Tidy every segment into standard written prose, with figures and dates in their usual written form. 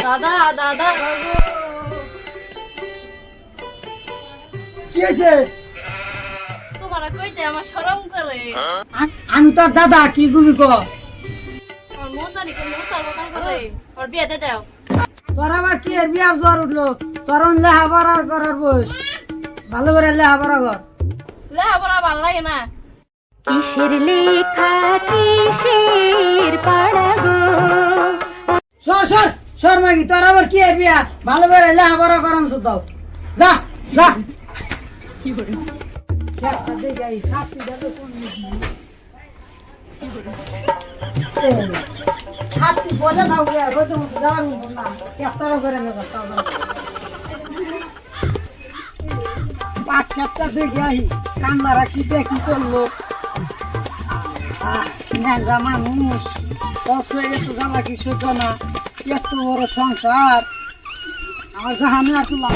দাদা দাদা কি হয়েছে? তোমার কইতে আমার শরম করে। আমি তোর দাদা, কি গুবি ক? আমার মন জানি কোন মুতার কথা করে। আর বিয়ে দে দাও। তোর আবার কি এর বিয়ার জ্বর উঠলো? তোর লেহাপড়া করার বয়স, ভালো করে লেহাপড়া কর। লেখাপড়া ভাল লাগে না। কিসের লেখা কিসের পাড়া গো। সর সর সর মাগি, তোর আবার কি এর বিয়া? ভালো করে লেহাপড়া করান দাও। যা যা। কি করে খেতা দে যাই সাথী দেবে কোন সাথী বজা দাও রে, রোজ যাওয়ার না কেতরা করে নেব তাও পাট খেতটা দেখে আহি কান্নারা কি দেখি করলো। ন্যাংরা মানুষ কষ্ট হয়ে গেছে, জ্বালা কি সহ্য না, এত বড় সংসার আমার জাহানে আর তুলা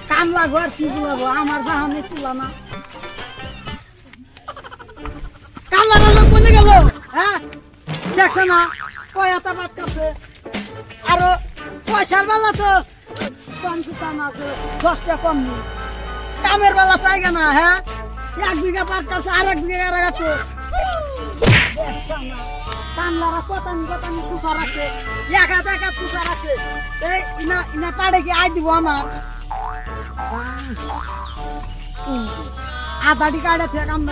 কামলা ঘর কি বলবো, আমার জাহানে তুলা না। কামলা লোক কোনে গেল? হ্যাঁ দেখছো না কয়টা বাদ কাছে, আরো পয়সার বেলা তো পঞ্চাশ না, 10টা কম নেই। কামের বেলা তাই না। হ্যাঁ 1 বিঘা পাট কাছে আর 1 বিঘা গাছ কামলারা কতানি কতানি পুষার আছে, একা একা পুষার আছে। এই ইনা ইনা পাড়ে কি আই দিব আমার আধাটি কাটে থেকে কামলা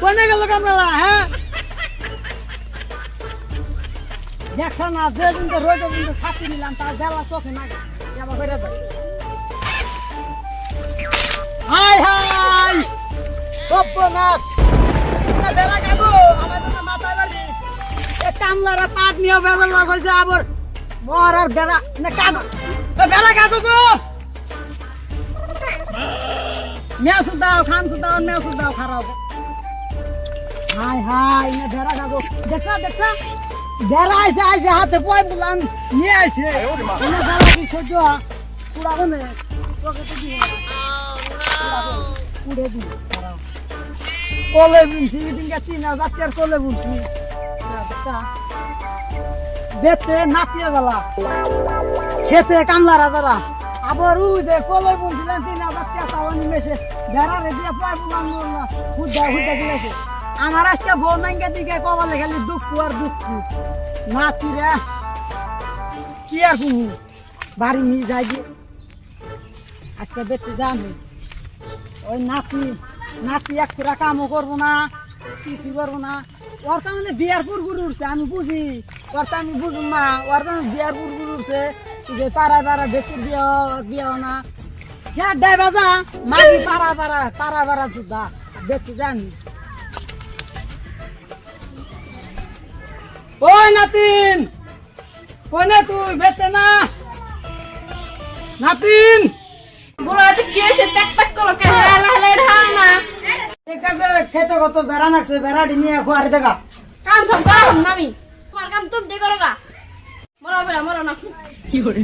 কোনে গেল কামলা? হ্যাঁ দেখছ না, যে কিন্তু রোজ কিন্তু ছাতি নিলাম তার বেলা চোখে না যাবা করে দেয়। হাই হাই সর্বনাশ, বেড়া কাগো আমাদের মাথায় বাড়ি কামলারা পাট নিয়ে বেদল মাছ হয়েছে আবার মর আর বেড়া না কাগো, বেড়া কাগো গো মেসু দাও, খান দাও, মেসু দাও খারাপ। হাই হাই না বেড়া কাগো, দেখা দেখা বেড়া আইসে আইসে হাতে পয় বুলান নিয়ে আইসে না জ্বালা কি সহ্য পুরাবো না তোকে তো দিয়ে পুড়ে দিই। কলে বুনছি দিনকে 3000 টাকার কলে বুনছি বেতে নাতিয়ে বেলা খেতে কামলারা যারা আবার ওই যে কলে বুনছিলেন 3000 টাকা নিমেছে বেড়া রে দিয়ে পয় বুলান হুদ্দা হুদ্দা দিয়েছে। আমার আজকে বউ নাঙ্গা দিকে কবালে খালি দুঃখ আর দুঃখ নাতি রে কি আর কুহু বাড়ি নিয়ে যাই আজকে বেতে জানি ওই নাতি নাতি এক পুরা কামও করবো না, কিছু করবো না। ওর তো মানে বিয়ার পুরগুর উঠছে আমি বুঝি, ওর তো আমি বুঝুন না, ওর তো বিয়ার পুরগুর উঠছে যে পাড়া পাড়া বেকুর বিয়া না হ্যাঁ ডাই বাজা মাগি পাড়া পাড়া পাড়া পাড়া যুদ্ধা দেখতে জানি। ওই নাতিন কোনে তুই বেতে না নাতিন? বড় আছে কি হইছে প্যাক প্যাক করো কে হেলা হেলা ঢাল না। ঠিক আছে খেতে কত বেড়া নাকছে, বেড়াটি নিয়ে খুয়ারি দেখা কাম সব করা হম না আমি। তোমার কাম তুমি করো গা। মরো বেড়া মরো না। কি করে